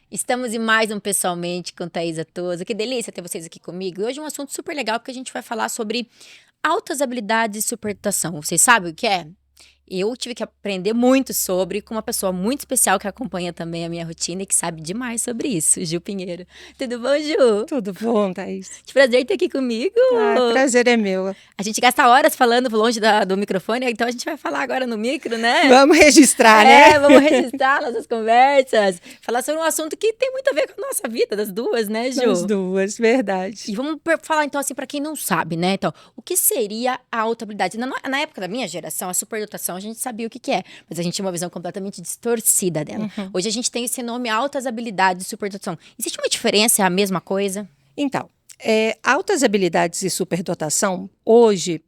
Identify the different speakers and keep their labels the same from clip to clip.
Speaker 1: Estamos em mais um Pessoalmente com Thaisa Toso. Que delícia ter vocês aqui comigo. E hoje é um assunto super legal porque a gente vai falar sobre altas habilidades e superdotação. Vocês sabem o que é? Eu tive que aprender muito sobre com uma pessoa muito especial que acompanha também a minha rotina e que sabe demais sobre isso, Gil Pinheiro. Tudo bom, Ju?
Speaker 2: Tudo bom, Thaís?
Speaker 1: Que prazer ter aqui comigo.
Speaker 2: Prazer é meu.
Speaker 1: A gente gasta horas falando longe do microfone, então a gente vai falar agora no micro, né?
Speaker 2: Vamos registrar, né?
Speaker 1: Vamos registrar nossas conversas. Falar sobre um assunto que tem muito a ver com a nossa vida, das duas, né, Ju?
Speaker 2: Das duas, verdade.
Speaker 1: E vamos falar então assim, pra quem não sabe, né? Então, o que seria a alta habilidade? Na época da minha geração, a superdotação, a gente sabia o que é, mas a gente tinha uma visão completamente distorcida dela. Hoje a gente tem esse nome altas habilidades e superdotação. Existe uma diferença? É a mesma coisa?
Speaker 2: Então, altas habilidades e superdotação, hoje,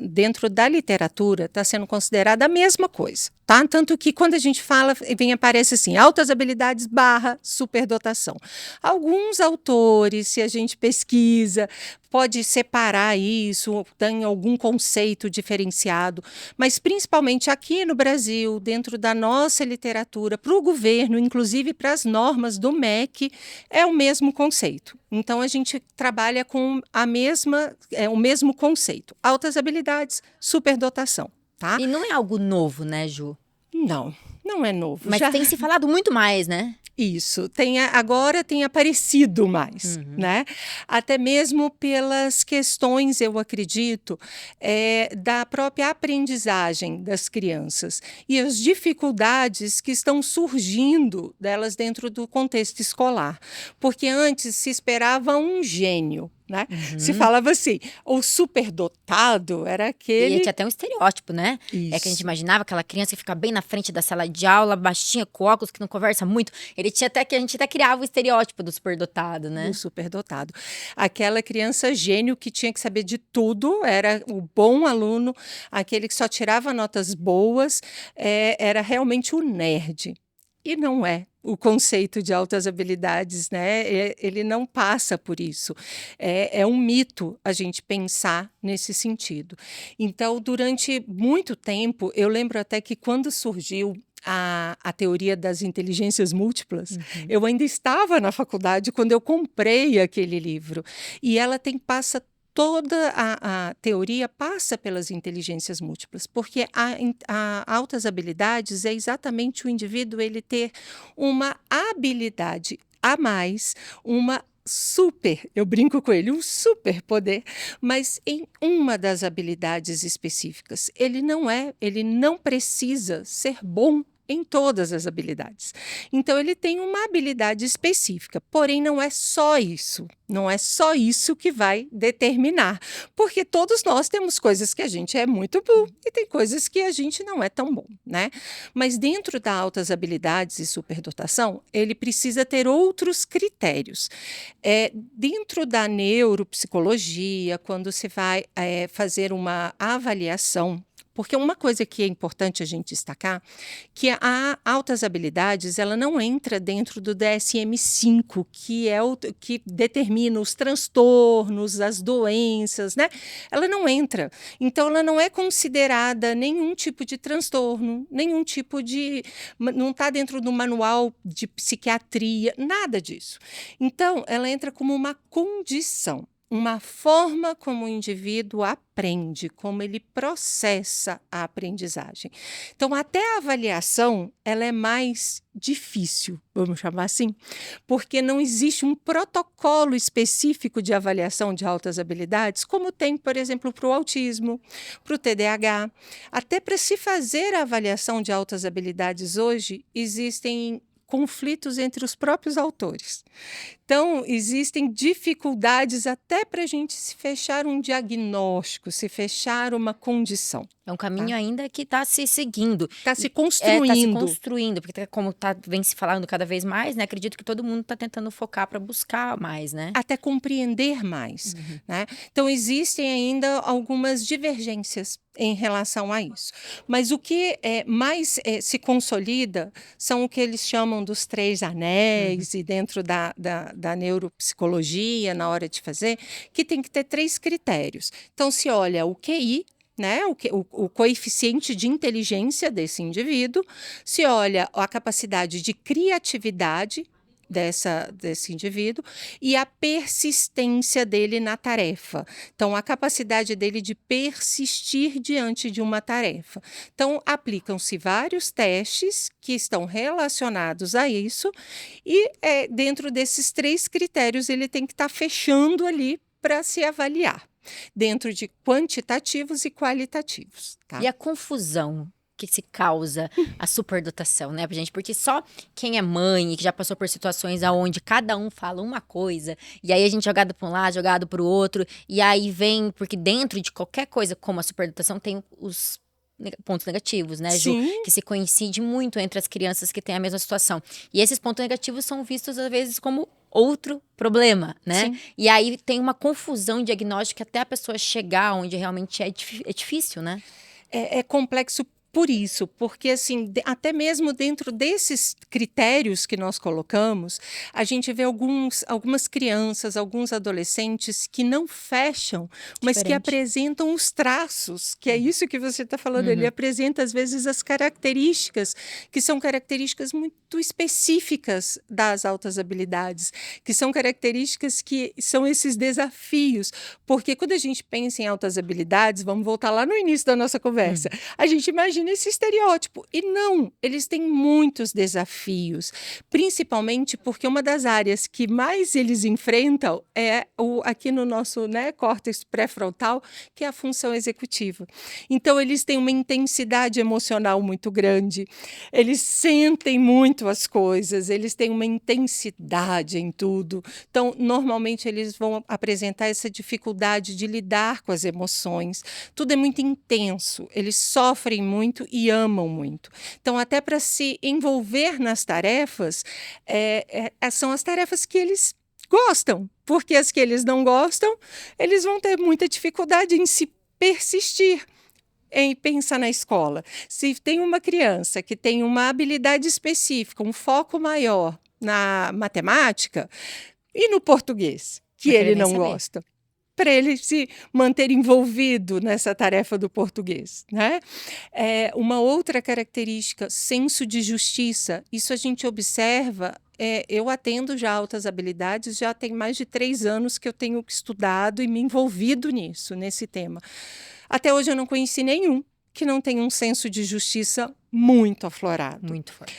Speaker 2: dentro da literatura, está sendo considerada a mesma coisa, tá? Tanto que quando a gente fala, aparece assim, altas habilidades / superdotação. Alguns autores, se a gente pesquisa, pode separar isso, tem algum conceito diferenciado, mas principalmente aqui no Brasil, dentro da nossa literatura, para o governo, inclusive para as normas do MEC, é o mesmo conceito. Então, a gente trabalha com o mesmo conceito. Altas habilidades, superdotação, tá?
Speaker 1: E não é algo novo, né, Ju?
Speaker 2: Não, não é novo.
Speaker 1: Mas tem se falado muito mais, né?
Speaker 2: Isso, agora tem aparecido mais, né? Até mesmo pelas questões, eu acredito, da própria aprendizagem das crianças e as dificuldades que estão surgindo delas dentro do contexto escolar. Porque antes se esperava um gênio, né? Se falava assim, o superdotado era aquele...
Speaker 1: E tinha até um estereótipo, né?
Speaker 2: Isso.
Speaker 1: É que a gente imaginava aquela criança que fica bem na frente da sala de aula, baixinha, com óculos, que não conversa muito. A gente até criava o estereótipo do superdotado, né?
Speaker 2: Do superdotado. Aquela criança gênio que tinha que saber de tudo, era o bom aluno, aquele que só tirava notas boas, era realmente o nerd. E não é. O conceito de altas habilidades, né? Ele não passa por isso. É um mito a gente pensar nesse sentido. Então, durante muito tempo, eu lembro até que quando surgiu a teoria das inteligências múltiplas, eu ainda estava na faculdade quando eu comprei aquele livro. E ela passa toda a teoria passa pelas inteligências múltiplas, porque a altas habilidades é exatamente o indivíduo ele ter uma habilidade a mais, eu brinco com ele, um super poder, mas em uma das habilidades específicas. Ele não precisa ser bom em todas as habilidades. Então, ele tem uma habilidade específica, porém, não é só isso. Não é só isso que vai determinar, porque todos nós temos coisas que a gente é muito bom e tem coisas que a gente não é tão bom, né? Mas dentro das altas habilidades e superdotação, ele precisa ter outros critérios. Dentro da neuropsicologia, quando você vai fazer uma avaliação, porque uma coisa que é importante a gente destacar, que a altas habilidades, ela não entra dentro do DSM-5, que é o que determina os transtornos, as doenças, né? Ela não entra. Então, ela não é considerada nenhum tipo de transtorno, nenhum tipo de... Não está dentro do manual de psiquiatria, nada disso. Então, ela entra como uma condição. Uma forma como o indivíduo aprende, como ele processa a aprendizagem. Então, até a avaliação, ela é mais difícil, vamos chamar assim, porque não existe um protocolo específico de avaliação de altas habilidades, como tem, por exemplo, para o autismo, para o TDAH. Até para se fazer a avaliação de altas habilidades hoje, existem conflitos entre os próprios autores. Então, existem dificuldades até para a gente se fechar um diagnóstico, se fechar uma condição.
Speaker 1: É um caminho ainda que está se seguindo.
Speaker 2: Está se construindo.
Speaker 1: Está se construindo, porque como vem se falando cada vez mais, né? Acredito que todo mundo está tentando focar para buscar mais, né?
Speaker 2: Até compreender mais, né? Então, existem ainda algumas divergências em relação a isso. Mas o que mais se consolida são o que eles chamam dos 3 anéis, e dentro da neuropsicologia, na hora de fazer, que tem que ter 3 critérios. Então, se olha o QI, né, o coeficiente de inteligência desse indivíduo, se olha a capacidade de criatividade, desse indivíduo e a persistência dele na tarefa. Então, a capacidade dele de persistir diante de uma tarefa. Então, aplicam-se vários testes que estão relacionados a isso e, dentro desses 3 critérios, ele tem que estar fechando ali para se avaliar, dentro de quantitativos e qualitativos, tá?
Speaker 1: E a confusão que se causa a superdotação, né, gente? Porque só quem é mãe e que já passou por situações aonde cada um fala uma coisa, e aí a gente é jogado para um lado, jogado para o outro, e aí vem, porque dentro de qualquer coisa como a superdotação tem os pontos negativos, né, Ju?
Speaker 2: Sim.
Speaker 1: Que se coincide muito entre as crianças que têm a mesma situação. E esses pontos negativos são vistos, às vezes, como outro problema, né?
Speaker 2: Sim.
Speaker 1: E aí tem uma confusão diagnóstica até a pessoa chegar onde realmente é difícil, né?
Speaker 2: É complexo por isso, porque assim, até mesmo dentro desses critérios que nós colocamos, a gente vê algumas crianças, alguns adolescentes que não fecham, mas que
Speaker 1: Diferente.
Speaker 2: apresentam os traços, que é isso que você está falando. Ele apresenta, às vezes, as características, que são características muito específicas das altas habilidades, que são características que são esses desafios, porque quando a gente pensa em altas habilidades, vamos voltar lá no início da nossa conversa, a gente imagina esse estereótipo. E não, eles têm muitos desafios, principalmente porque uma das áreas que mais eles enfrentam é aqui no nosso, né, córtex pré-frontal, que é a função executiva. Então, eles têm uma intensidade emocional muito grande, eles sentem muito as coisas, eles têm uma intensidade em tudo. Então, normalmente, eles vão apresentar essa dificuldade de lidar com as emoções. Tudo é muito intenso, eles sofrem muito e amam muito. Então, até para se envolver nas tarefas, são as tarefas que eles gostam, porque as que eles não gostam, eles vão ter muita dificuldade em se persistir, em pensar na escola. Se tem uma criança que tem uma habilidade específica, um foco maior na matemática e no português, que ele não gosta, para ele se manter envolvido nessa tarefa do português, né? Uma outra característica, senso de justiça. Isso a gente observa. Eu atendo já altas habilidades, já tem mais de 3 anos que eu tenho estudado e me envolvido nesse tema. Até hoje eu não conheci nenhum que não tenha um senso de justiça muito aflorado.
Speaker 1: Muito forte.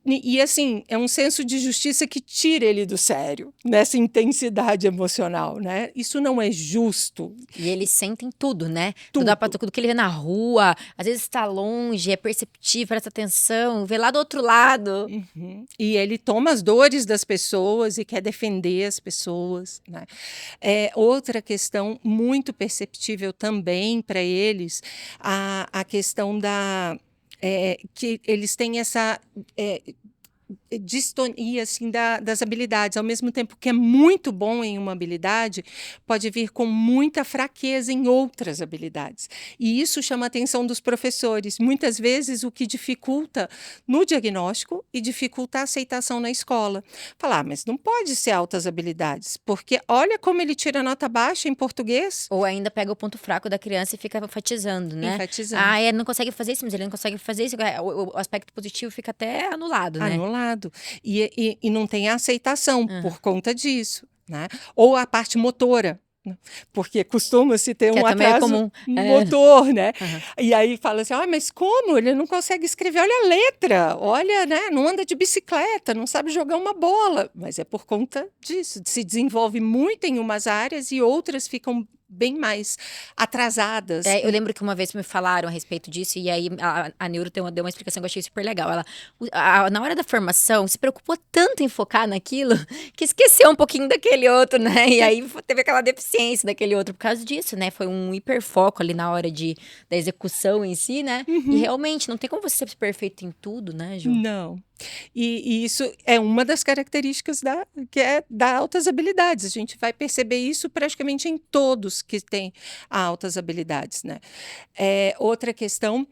Speaker 2: E assim, é um senso de justiça que tira ele do sério, nessa intensidade emocional, né? Isso não é justo.
Speaker 1: E eles sentem tudo, né?
Speaker 2: Tudo.
Speaker 1: Tudo que ele vê na rua, às vezes está longe, é perceptivo, presta atenção, vê lá do outro lado.
Speaker 2: E ele toma as dores das pessoas e quer defender as pessoas, né? Outra questão muito perceptível também para eles, a questão que eles têm essa distonia assim, das habilidades. Ao mesmo tempo que é muito bom em uma habilidade, pode vir com muita fraqueza em outras habilidades. E isso chama a atenção dos professores. Muitas vezes o que dificulta no diagnóstico e dificulta a aceitação na escola. Falar, mas não pode ser altas habilidades, porque olha como ele tira nota baixa em português.
Speaker 1: Ou ainda pega o ponto fraco da criança e fica enfatizando, né?
Speaker 2: Enfatizando.
Speaker 1: Ele não consegue fazer isso, mas ele não consegue fazer isso. O aspecto positivo fica até anulado, né?
Speaker 2: Anulado. E não tem aceitação por conta disso, né? Ou a parte motora, né? Porque costuma-se ter um atraso motor, né? E aí fala assim, mas como? Ele não consegue escrever, olha a letra, olha, né? Não anda de bicicleta, não sabe jogar uma bola. Mas é por conta disso, se desenvolve muito em umas áreas e outras ficam bem mais atrasadas.
Speaker 1: Eu lembro que uma vez me falaram a respeito disso, e aí a neuro deu uma explicação que eu achei super legal. Ela, na hora da formação, se preocupou tanto em focar naquilo, que esqueceu um pouquinho daquele outro, né? E aí teve aquela deficiência daquele outro por causa disso, né? Foi um hiperfoco ali na hora da execução em si, né? E realmente, não tem como você ser perfeito em tudo, né, Ju?
Speaker 2: Não. E isso é uma das características da altas habilidades. A gente vai perceber isso praticamente em todos que têm altas habilidades, né? Outra questão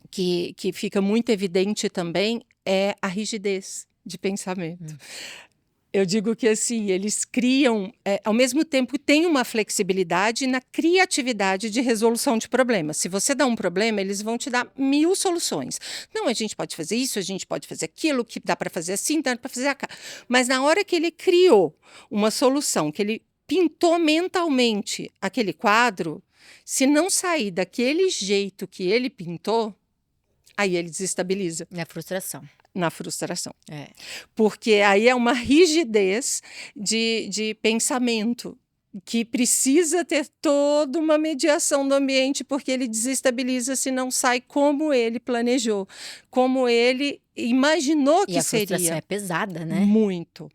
Speaker 2: que fica muito evidente também é a rigidez de pensamento. Eu digo que assim, eles criam, ao mesmo tempo tem uma flexibilidade na criatividade de resolução de problemas. Se você dá um problema, eles vão te dar 1000 soluções. Não, a gente pode fazer isso, a gente pode fazer aquilo, que dá para fazer assim, dá para fazer aquilo. Mas na hora que ele criou uma solução, que ele pintou mentalmente aquele quadro, se não sair daquele jeito que ele pintou, aí ele desestabiliza
Speaker 1: É a frustração.
Speaker 2: na frustração.
Speaker 1: É.
Speaker 2: Porque aí é uma rigidez de pensamento que precisa ter toda uma mediação do ambiente, porque ele desestabiliza se não sai como ele planejou, como ele imaginou
Speaker 1: E
Speaker 2: que
Speaker 1: a frustração
Speaker 2: seria.
Speaker 1: é pesada, né?
Speaker 2: Muito.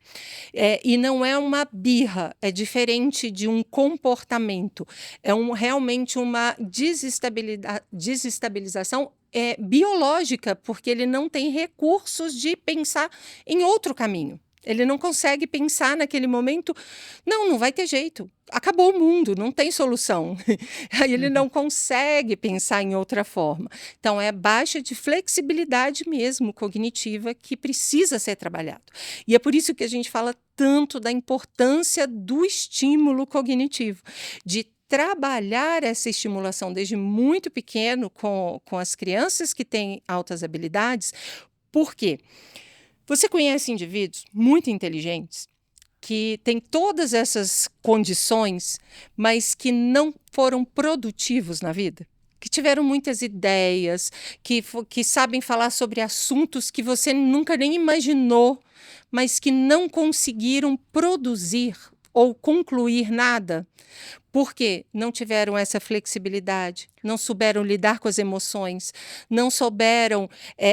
Speaker 2: E não é uma birra, é diferente de um comportamento. É realmente uma desestabilização biológica, porque ele não tem recursos de pensar em outro caminho. Ele não consegue pensar naquele momento, não vai ter jeito. Acabou o mundo, não tem solução. Aí ele não consegue pensar em outra forma. Então, é baixa de flexibilidade mesmo cognitiva que precisa ser trabalhado. E é por isso que a gente fala tanto da importância do estímulo cognitivo, de trabalhar essa estimulação desde muito pequeno com as crianças que têm altas habilidades. Por quê? Você conhece indivíduos muito inteligentes que têm todas essas condições, mas que não foram produtivos na vida? Que tiveram muitas ideias, que sabem falar sobre assuntos que você nunca nem imaginou, mas que não conseguiram produzir ou concluir nada. Porque não tiveram essa flexibilidade, não souberam lidar com as emoções, não souberam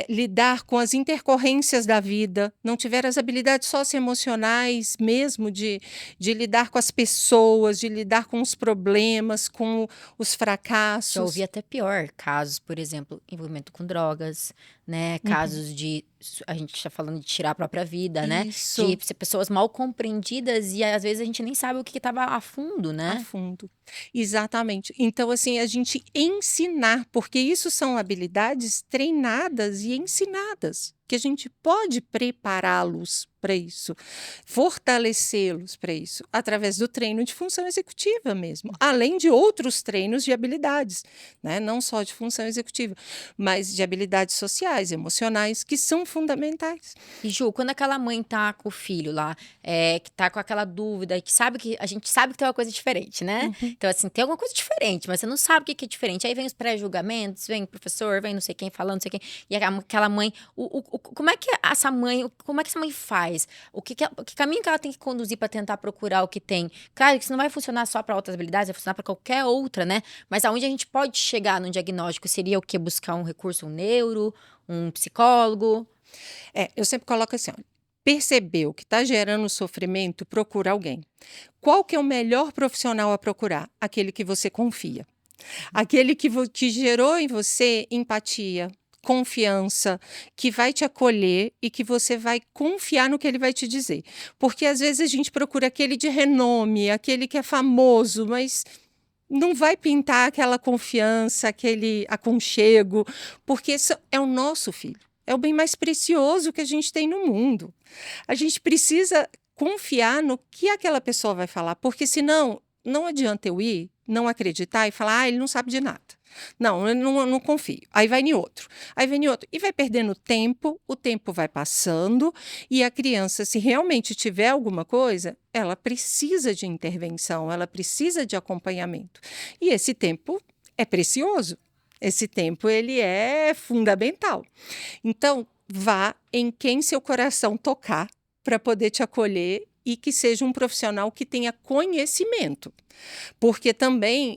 Speaker 2: lidar com as intercorrências da vida, não tiveram as habilidades socioemocionais mesmo de lidar com as pessoas, de lidar com os problemas, com os
Speaker 1: Já
Speaker 2: fracassos.
Speaker 1: ouvi até pior casos, por exemplo, envolvimento com drogas, né? Casos de. A gente está falando de tirar a própria vida, né?
Speaker 2: Isso.
Speaker 1: De ser pessoas mal compreendidas e às vezes a gente nem sabe o que estava a fundo, né?
Speaker 2: A fundo. Exatamente. Então, assim, a gente ensinar, porque isso são habilidades treinadas e ensinadas, que a gente pode prepará-los para isso, fortalecê-los para isso, através do treino de função executiva mesmo, além de outros treinos de habilidades, né? Não só de função executiva, mas de habilidades sociais, emocionais, que são fundamentais.
Speaker 1: E Ju, quando aquela mãe tá com o filho lá, que tá com aquela dúvida, que sabe que a gente sabe que tem uma coisa diferente, né? Então, assim, tem alguma coisa diferente, mas você não sabe o que que é diferente. Aí vem os pré-julgamentos, vem o professor, vem não sei quem falando, não sei quem. E aquela mãe, como é que essa mãe, como é que essa mãe faz? Que caminho que ela tem que conduzir para tentar procurar o que tem? Claro que isso não vai funcionar só para outras habilidades, vai funcionar para qualquer outra, né? Mas aonde a gente pode chegar no diagnóstico seria o quê? Buscar um recurso, um neuro, um psicólogo?
Speaker 2: Eu sempre coloco assim, olha, percebeu que está gerando sofrimento, procura alguém. Qual que é o melhor profissional a procurar? Aquele que você confia. Aquele que gerou em você empatia, confiança, que vai te acolher e que você vai confiar no que ele vai te dizer. Porque às vezes a gente procura aquele de renome, aquele que é famoso, mas não vai pintar aquela confiança, aquele aconchego, porque isso é o nosso filho. É o bem mais precioso que a gente tem no mundo. A gente precisa confiar no que aquela pessoa vai falar, porque senão não adianta eu ir, não acreditar e falar, ele não sabe de nada. Não, eu não confio. Aí vai em outro, aí vem em outro. E vai perdendo tempo, o tempo vai passando, e a criança, se realmente tiver alguma coisa, ela precisa de intervenção, ela precisa de acompanhamento. E esse tempo é precioso. Esse tempo ele é fundamental. Então, vá em quem seu coração tocar para poder te acolher e que seja um profissional que tenha conhecimento. Porque também,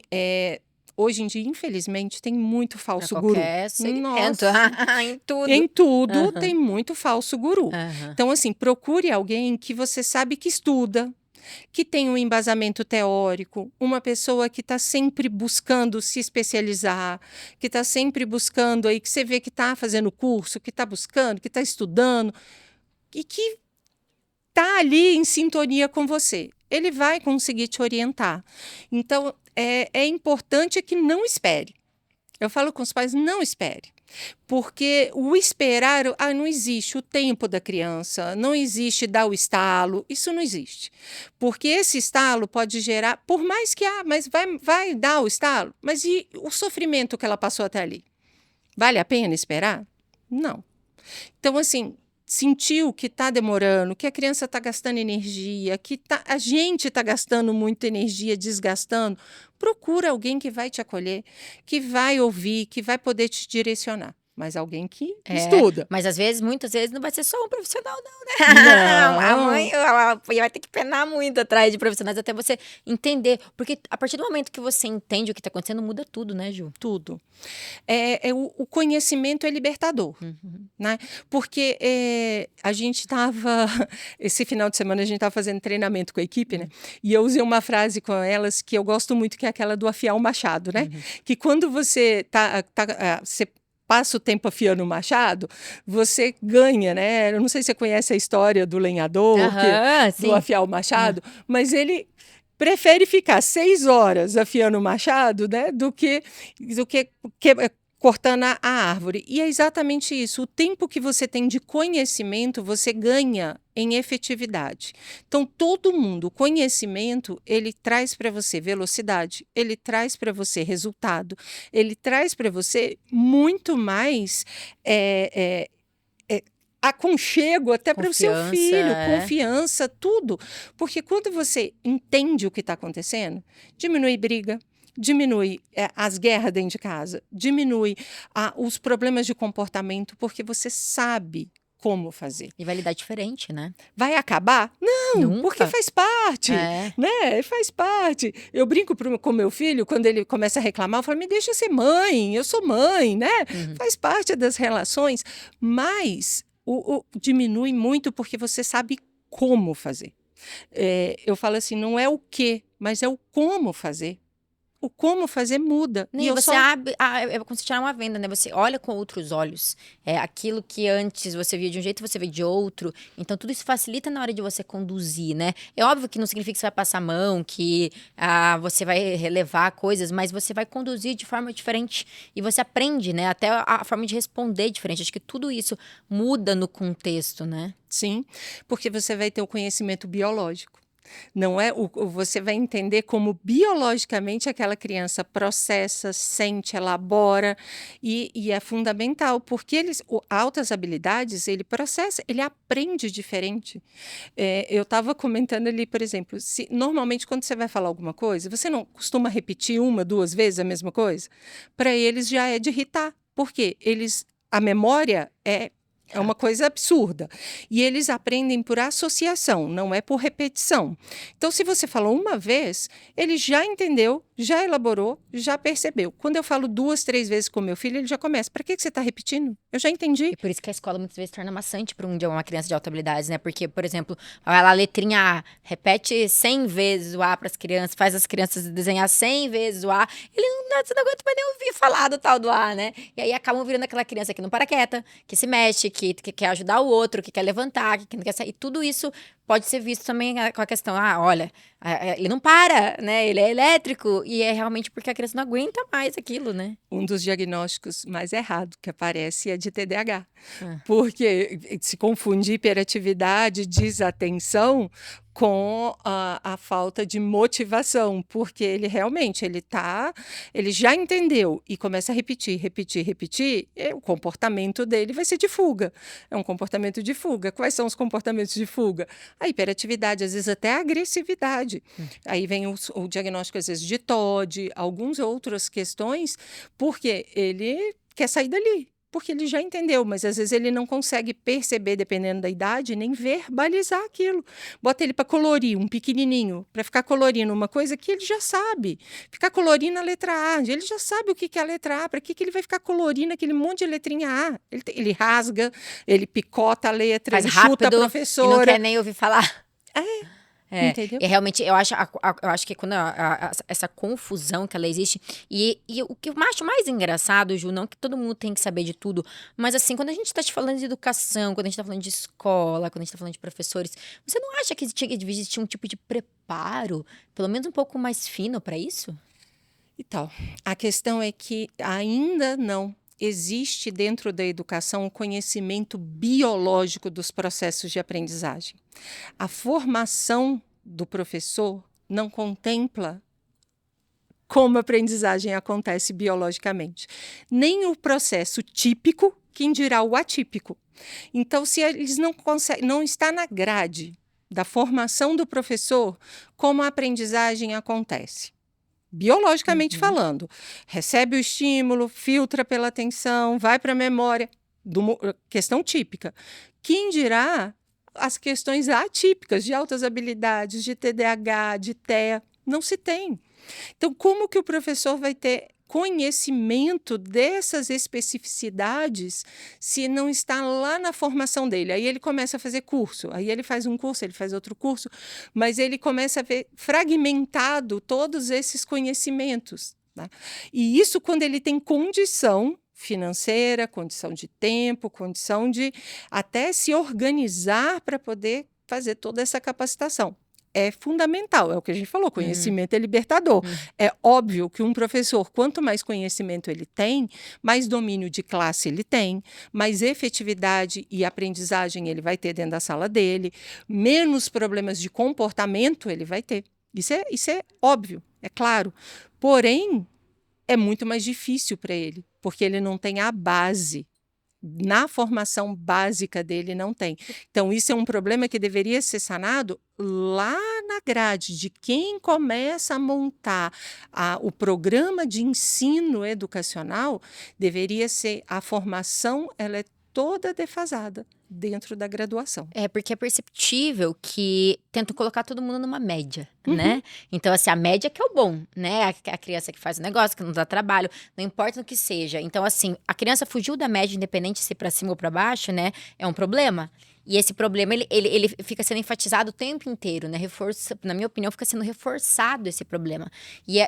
Speaker 2: hoje em dia, infelizmente, tem muito
Speaker 1: Para
Speaker 2: falso guru.
Speaker 1: qualquer segmento,
Speaker 2: Nossa,
Speaker 1: em tudo.
Speaker 2: em tudo
Speaker 1: Aham.
Speaker 2: tem muito falso guru.
Speaker 1: Aham.
Speaker 2: Então, assim, procure alguém que você sabe que estuda, que tem um embasamento teórico, uma pessoa que está sempre buscando se especializar, que está sempre buscando aí, que você vê que está fazendo curso, que está buscando, que está estudando, e que está ali em sintonia com você. Ele vai conseguir te orientar. Então, é importante que não espere. Eu falo com os pais, não espere. Porque o esperar, não existe o tempo da criança, não existe dar o estalo, isso não existe. Porque esse estalo pode gerar, por mais que, mas vai dar o estalo, mas e o sofrimento que ela passou até ali? Vale a pena esperar? Não. Então, assim, sentiu que está demorando, que a criança está gastando energia, a gente está gastando muita energia, desgastando, procura alguém que vai te acolher, que vai ouvir, que vai poder te direcionar. Mas alguém que estuda.
Speaker 1: Mas às vezes, muitas vezes, não vai ser só um profissional, não, né? A mãe
Speaker 2: Não,
Speaker 1: vai ter que penar muito atrás de profissionais até você entender. Porque a partir do momento que você entende o que está acontecendo, muda tudo, né, Ju?
Speaker 2: tudo. O conhecimento é libertador, né? Porque a gente estava, esse final de semana a gente estava fazendo treinamento com a equipe, né? E eu usei uma frase com elas que eu gosto muito, que é aquela do afiar o machado, né? Que quando você você passa o tempo afiando o machado, você ganha, né? Eu não sei se você conhece a história do lenhador, do afiar o machado, mas ele prefere ficar 6 horas afiando o machado, né, do que cortando a árvore. E é exatamente isso. O tempo que você tem de conhecimento, você ganha em efetividade. Então, todo mundo, o conhecimento, ele traz para você velocidade, ele traz para você resultado, ele traz para você muito mais aconchego até para o seu filho, confiança, tudo. Porque quando você entende o que está acontecendo, diminui briga, diminui as guerras dentro de casa, diminui os problemas de comportamento, porque você sabe como fazer.
Speaker 1: E vai lidar diferente, né?
Speaker 2: Vai acabar? Não,
Speaker 1: Nunca.
Speaker 2: porque faz parte, né? Faz parte. Eu brinco com meu filho, quando ele começa a reclamar, eu falo, me deixa ser mãe, eu sou mãe, né? Faz parte das relações, mas diminui muito porque você sabe como fazer. Eu falo assim, não é o que, mas é o como fazer. O como fazer muda.
Speaker 1: E você abre, é como se tirar uma venda, né? Você olha com outros olhos. Aquilo que antes você via de um jeito, você vê de outro. Então, tudo isso facilita na hora de você conduzir, né? É óbvio que não significa que você vai passar a mão, que você vai relevar coisas, mas você vai conduzir de forma diferente. E você aprende, né? Até a forma de responder diferente. Acho que tudo isso muda no contexto, né?
Speaker 2: Sim, porque você vai ter o conhecimento biológico. Não é você vai entender como biologicamente aquela criança processa, sente, elabora e é fundamental porque altas habilidades ele processa, ele aprende diferente. Eu estava comentando ali, por exemplo, normalmente quando você vai falar alguma coisa, você não costuma repetir 1, 2 vezes a mesma coisa? Para eles já é de irritar, porque a memória é uma coisa absurda. E eles aprendem por associação, não é por repetição. Então, se você falou uma vez, ele já entendeu, já elaborou, já percebeu. Quando eu falo 2, 3 vezes com meu filho, ele já começa. Para que você está repetindo? Eu já entendi.
Speaker 1: E por isso que a escola muitas vezes torna maçante para uma criança de alta habilidade, né? Porque, por exemplo, a letrinha A, repete 100 vezes o A para as crianças, faz as crianças desenhar 100 vezes o A. Você não aguenta mais nem ouvir falar do tal do A, né? E aí acabam virando aquela criança que não para quieta, que se mexe, que quer ajudar o outro, que quer levantar, que não quer sair. E tudo isso pode ser visto também com a questão, olha, ele não para, né? Ele é elétrico. E é realmente porque a criança não aguenta mais aquilo, né?
Speaker 2: Um dos diagnósticos mais errados que aparece é de TDAH. Porque se confunde hiperatividade, desatenção com a falta de motivação, porque ele realmente ele já entendeu e começa a repetir, o comportamento dele vai ser de fuga. É um comportamento de fuga. Quais são os comportamentos de fuga? A hiperatividade, às vezes até a agressividade. Aí vem o diagnóstico, às vezes, de TOD, algumas outras questões, porque ele quer sair dali. Porque ele já entendeu, mas às vezes ele não consegue perceber, dependendo da idade, nem verbalizar aquilo. Bota ele para colorir, um pequenininho, para ficar colorindo uma coisa que ele já sabe. Ficar colorindo a letra A, ele já sabe o que é a letra A, para que ele vai ficar colorindo aquele monte de letrinha A? Ele rasga, ele picota a letra,
Speaker 1: faz
Speaker 2: ele
Speaker 1: rápido,
Speaker 2: chuta a professora.
Speaker 1: E não quer nem ouvir falar.
Speaker 2: Entendeu?
Speaker 1: E realmente, eu acho que quando essa confusão que ela existe, e o que eu acho mais engraçado, Ju, não que todo mundo tem que saber de tudo, mas assim, quando a gente tá te falando de educação, quando a gente tá falando de escola, quando a gente tá falando de professores, você não acha que tinha que existir um tipo de preparo, pelo menos um pouco mais fino para isso?
Speaker 2: E tal. A questão é que ainda não. existe dentro da educação o conhecimento biológico dos processos de aprendizagem. A formação do professor não contempla como a aprendizagem acontece biologicamente, nem o processo típico, quem dirá o atípico. Então, se eles não conseguem, não está na grade da formação do professor, como a aprendizagem acontece. Biologicamente falando, recebe o estímulo, filtra pela atenção, vai para a memória, questão típica. Quem dirá as questões atípicas de altas habilidades, de TDAH, de TEA, não se tem. Então, como que o professor vai ter conhecimento dessas especificidades se não está lá na formação dele? Aí ele começa a fazer curso, aí ele faz um curso, ele faz outro curso, mas ele começa a ver fragmentado todos esses conhecimentos, tá? E isso quando ele tem condição financeira, condição de tempo, condição de até se organizar para poder fazer toda essa capacitação. É fundamental, é o que a gente falou, conhecimento é libertador. É óbvio que um professor, quanto mais conhecimento ele tem, mais domínio de classe ele tem, mais efetividade e aprendizagem ele vai ter dentro da sala dele, menos problemas de comportamento ele vai ter. Isso é óbvio, é claro. Porém, é muito mais difícil para ele, porque ele não tem a base. Na formação básica dele não tem. Então, isso é um problema que deveria ser sanado lá na grade de quem começa a montar o programa de ensino educacional, deveria ser a formação, ela é toda defasada dentro da graduação.
Speaker 1: É, porque é perceptível que tentam colocar todo mundo numa média, né? Então, assim, a média que é o bom, né? A criança que faz o negócio, que não dá trabalho, não importa o que seja. Então, assim, a criança fugiu da média, independente se para cima ou para baixo, né? É um problema. E esse problema, ele fica sendo enfatizado o tempo inteiro, né? Na minha opinião, fica sendo reforçado esse problema. E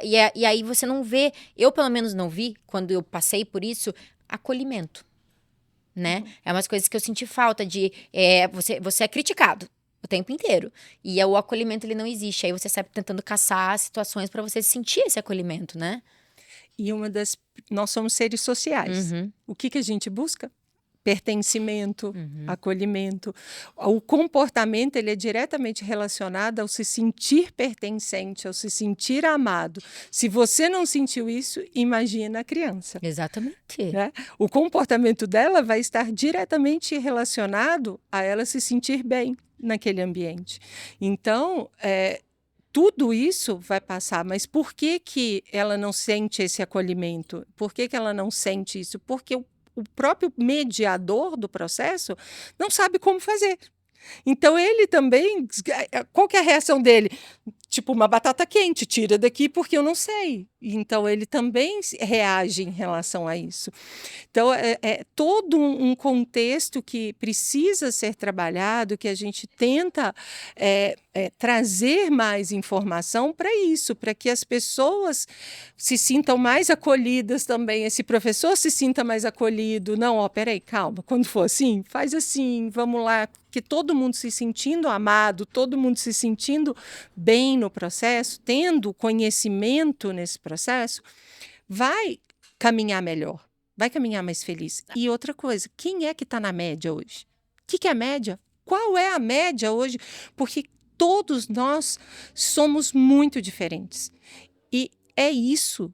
Speaker 1: aí você não vê, eu pelo menos não vi, quando eu passei por isso, acolhimento. Né? É umas coisas que eu senti falta de... você é criticado o tempo inteiro. E o acolhimento, ele não existe. Aí você sai tentando caçar situações para você sentir esse acolhimento, né?
Speaker 2: E nós somos seres sociais. O que a gente busca? Pertencimento, acolhimento. O comportamento, ele é diretamente relacionado ao se sentir pertencente, ao se sentir amado. Se você não sentiu isso, imagina a criança.
Speaker 1: Exatamente.
Speaker 2: Né? O comportamento dela vai estar diretamente relacionado a ela se sentir bem naquele ambiente. Então, tudo isso vai passar, mas por que ela não sente esse acolhimento? Por que ela não sente isso? Porque o próprio mediador do processo não sabe como fazer. Então, ele também... Qual que é a reação dele? Tipo, uma batata quente, tira daqui porque eu não sei. Então, ele também reage em relação a isso. Então, é todo um contexto que precisa ser trabalhado, que a gente tenta trazer mais informação para isso, para que as pessoas se sintam mais acolhidas também, esse professor se sinta mais acolhido. Não, peraí, calma, quando for assim, faz assim, vamos lá, que todo mundo se sentindo amado, todo mundo se sentindo bem no processo, tendo conhecimento nesse processo, vai caminhar melhor, vai caminhar mais feliz. E outra coisa, quem é que está na média hoje? O que é média? Qual é a média hoje? Porque todos nós somos muito diferentes. E é isso,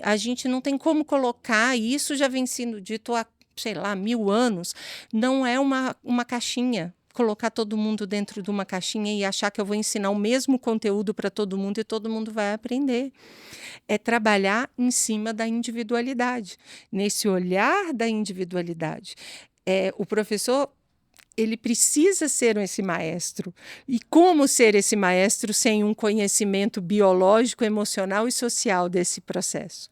Speaker 2: a gente não tem como colocar, isso já vem sendo dito há, sei lá, 1000 anos, não é uma caixinha. Colocar todo mundo dentro de uma caixinha e achar que eu vou ensinar o mesmo conteúdo para todo mundo e todo mundo vai aprender. É trabalhar em cima da individualidade, nesse olhar da individualidade. O professor, ele precisa ser esse maestro. E como ser esse maestro sem um conhecimento biológico, emocional e social desse processo?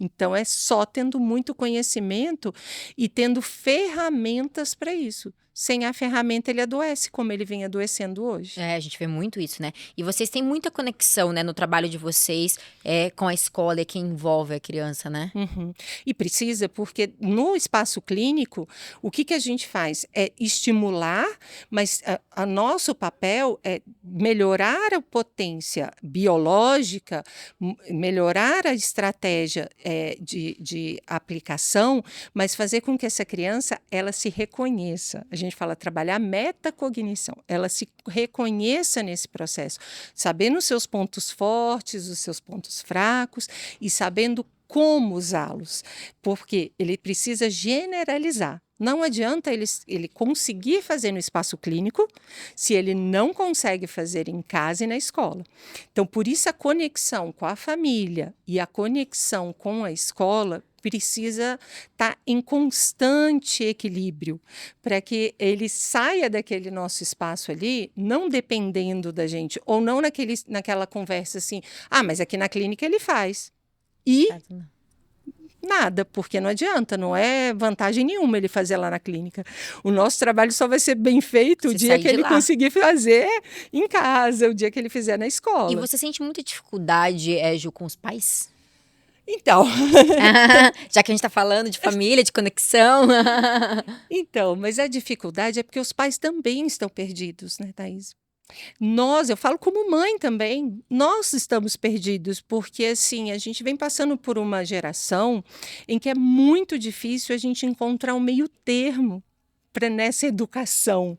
Speaker 2: Então, é só tendo muito conhecimento e tendo ferramentas para isso. Sem a ferramenta ele adoece, como ele vem adoecendo hoje.
Speaker 1: A gente vê muito isso, né? E vocês têm muita conexão, né, no trabalho de vocês com a escola e quem envolve a criança, né?
Speaker 2: Uhum. E precisa, porque no espaço clínico, o que a gente faz? É estimular, mas a nosso papel é melhorar a potência biológica, melhorar a estratégia de aplicação, mas fazer com que essa criança ela se reconheça. A gente fala trabalhar metacognição, ela se reconheça nesse processo, sabendo os seus pontos fortes, os seus pontos fracos e sabendo como usá-los, porque ele precisa generalizar. Não adianta ele conseguir fazer no espaço clínico se ele não consegue fazer em casa e na escola. Então, por isso a conexão com a família e a conexão com a escola precisa estar em constante equilíbrio para que ele saia daquele nosso espaço ali, não dependendo da gente, ou não naquela conversa assim, mas aqui na clínica ele faz. E nada, porque não adianta, não é vantagem nenhuma ele fazer lá na clínica. O nosso trabalho só vai ser bem feito o dia que ele conseguir fazer em casa, o dia que ele fizer na escola.
Speaker 1: E você sente muita dificuldade, Ju, com os pais?
Speaker 2: Então.
Speaker 1: Já que a gente está falando de família, de conexão.
Speaker 2: Então, mas a dificuldade é porque os pais também estão perdidos, né, Thaís? Eu falo como mãe também, nós estamos perdidos, porque assim, a gente vem passando por uma geração em que é muito difícil a gente encontrar um meio termo para nessa educação.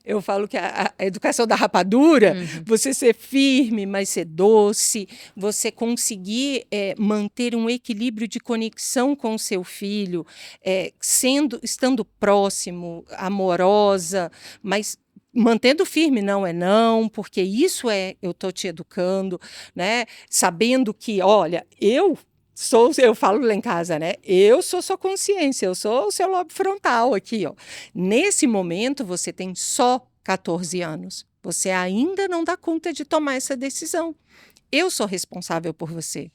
Speaker 2: Eu falo que a educação da rapadura, você ser firme, mas ser doce, você conseguir manter um equilíbrio de conexão com o seu filho, estando próximo, amorosa, mas mantendo firme, não é não, porque isso eu estou te educando, né? Sabendo que, olha, eu falo lá em casa, né? Eu sou sua consciência, eu sou o seu lobo frontal aqui, ó. Nesse momento, você tem só 14 anos. Você ainda não dá conta de tomar essa decisão. Eu sou responsável por você.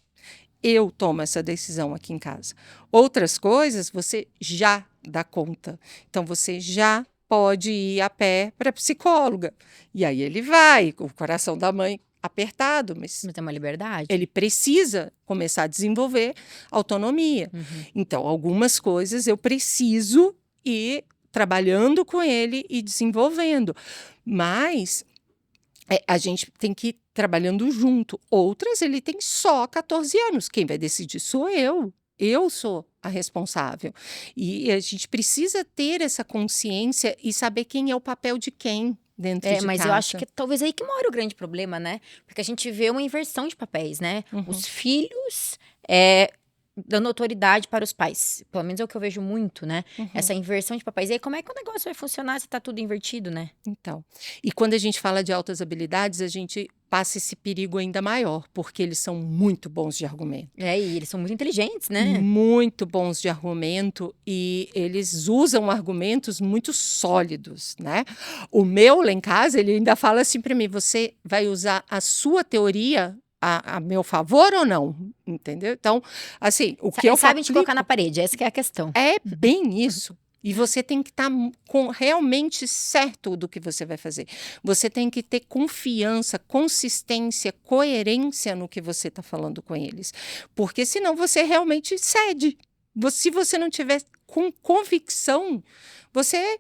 Speaker 2: Eu tomo essa decisão aqui em casa. Outras coisas, você já dá conta. Então, você já pode ir a pé para a psicóloga. E aí ele vai, com o coração da mãe apertado, mas
Speaker 1: tem uma liberdade.
Speaker 2: Ele precisa começar a desenvolver autonomia. Então, algumas coisas eu preciso ir trabalhando com ele e desenvolvendo. Mas a gente tem que ir trabalhando junto. Outras, ele tem só 14 anos. Quem vai decidir sou eu. Eu sou a responsável. E a gente precisa ter essa consciência e saber quem é o papel de quem dentro de casa.
Speaker 1: Mas eu acho que talvez aí que mora o grande problema, né? Porque a gente vê uma inversão de papéis, né? Os filhos dando autoridade para os pais. Pelo menos é o que eu vejo muito, né? Essa inversão de papéis. E aí, como é que o negócio vai funcionar se tá tudo invertido, né?
Speaker 2: Então, e quando a gente fala de altas habilidades, a gente passa esse perigo ainda maior, porque eles são muito bons de argumento.
Speaker 1: E eles são muito inteligentes, né?
Speaker 2: Muito bons de argumento e eles usam argumentos muito sólidos, né? O meu lá em casa, ele ainda fala assim para mim, você vai usar a sua teoria a meu favor ou não? Entendeu? Então, assim, o que eu
Speaker 1: sabem te colocar na parede, essa que é a questão.
Speaker 2: É bem isso. E você tem que estar realmente certo do que você vai fazer. Você tem que ter confiança, consistência, coerência no que você está falando com eles. Porque senão você realmente cede. Se você não tiver com convicção, você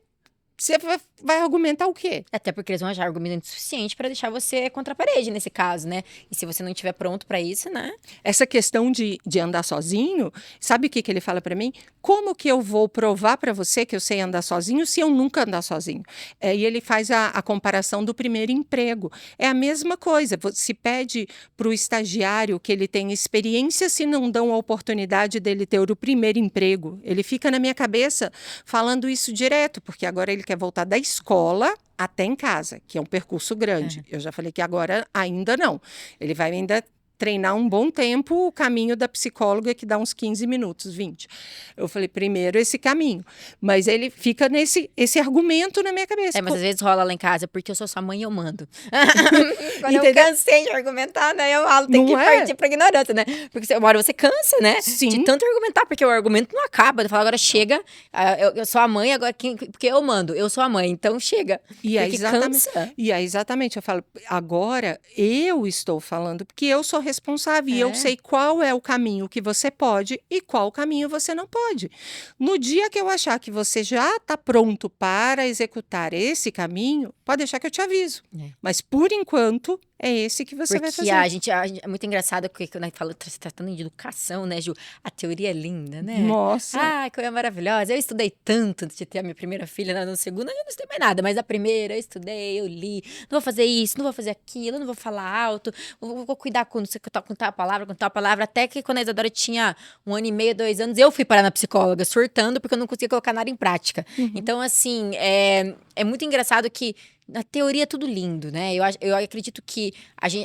Speaker 2: vai argumentar o quê?
Speaker 1: Até porque eles vão achar argumento suficiente para deixar você contra a parede, nesse caso, né? E se você não estiver pronto para isso, né?
Speaker 2: Essa questão de andar sozinho, sabe o que ele fala para mim? Como que eu vou provar para você que eu sei andar sozinho se eu nunca andar sozinho? E ele faz a comparação do primeiro emprego. É a mesma coisa, se pede para o estagiário que ele tenha experiência se não dão a oportunidade dele ter o primeiro emprego. Ele fica na minha cabeça falando isso direto, porque agora ele quer voltar da escola até em casa, que é um percurso grande. Eu já falei que agora ainda não. Ele vai ainda treinar um bom tempo o caminho da psicóloga, que dá uns 15 minutos, 20. Eu falei, primeiro esse caminho. Mas ele fica esse argumento na minha cabeça.
Speaker 1: Mas às vezes rola lá em casa, porque eu sou sua mãe e eu mando. Quando
Speaker 2: Entendeu?
Speaker 1: eu cansei de argumentar, né? Eu falo, tem
Speaker 2: Não
Speaker 1: que
Speaker 2: é?
Speaker 1: partir pra ignorância, né? Porque uma hora você cansa, né?
Speaker 2: Sim.
Speaker 1: De tanto argumentar, porque o argumento não acaba. Eu falo, agora chega, eu sou a mãe, agora porque eu mando, eu sou a mãe, então chega.
Speaker 2: E é
Speaker 1: Porque
Speaker 2: exatamente,
Speaker 1: cansa.
Speaker 2: eu falo, agora eu estou falando, porque eu sou responsável e eu
Speaker 1: É.
Speaker 2: sei qual é o caminho que você pode e qual caminho você não pode. No dia que eu achar que você já está pronto para executar esse caminho, pode deixar que eu te aviso.
Speaker 1: É.
Speaker 2: Mas, por enquanto, é esse que você vai
Speaker 1: Porque
Speaker 2: fazer.
Speaker 1: a gente é muito engraçado, porque quando a gente fala, se tratando de educação, né, Ju? A teoria é linda, né?
Speaker 2: Nossa,
Speaker 1: Ah, que coisa maravilhosa. Eu estudei tanto antes de ter a minha primeira filha, na segunda eu não estudei mais nada, mas a primeira eu estudei, eu li. Não vou fazer isso, não vou fazer aquilo, não vou falar alto, vou cuidar com tal palavra, até que quando a Isadora tinha 1 ano e meio, 2 anos, eu fui parar na psicóloga, surtando, porque eu não conseguia colocar nada em prática. Então, assim, é muito engraçado que na teoria é tudo lindo, né? Eu acredito que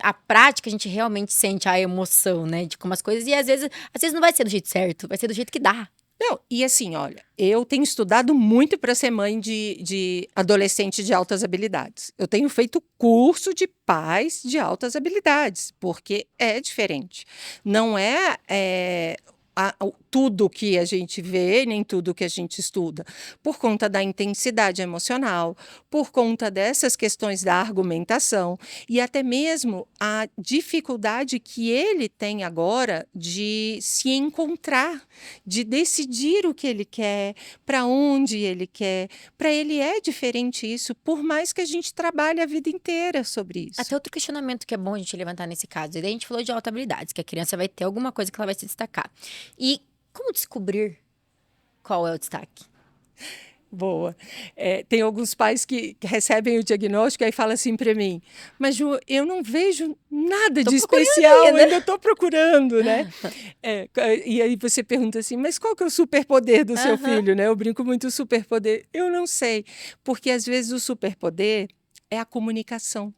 Speaker 1: a prática a gente realmente sente a emoção, né? De como as coisas. E às vezes não vai ser do jeito certo, vai ser do jeito que dá.
Speaker 2: não, e assim, olha, eu tenho estudado muito para ser mãe de adolescente de altas habilidades. Eu tenho feito curso de pais de altas habilidades, porque é diferente. Não é, tudo que a gente vê, nem tudo que a gente estuda, por conta da intensidade emocional, por conta dessas questões da argumentação e até mesmo a dificuldade que ele tem agora de se encontrar, de decidir o que ele quer, para onde ele quer. Para ele é diferente isso, por mais que a gente trabalhe a vida inteira sobre isso.
Speaker 1: Até outro questionamento que é bom a gente levantar nesse caso. E daí a gente falou de alta habilidades, que a criança vai ter alguma coisa que ela vai se destacar. E como descobrir qual é o destaque?
Speaker 2: Boa. Tem alguns pais que recebem o diagnóstico e aí falam assim para mim, mas Ju, eu não vejo nada
Speaker 1: Tô
Speaker 2: de
Speaker 1: procurando
Speaker 2: especial,
Speaker 1: ainda."
Speaker 2: ainda estou procurando, né? E aí você pergunta assim, mas qual que é o superpoder do seu filho, né? Eu brinco muito o superpoder. Eu não sei, porque às vezes o superpoder é a comunicação.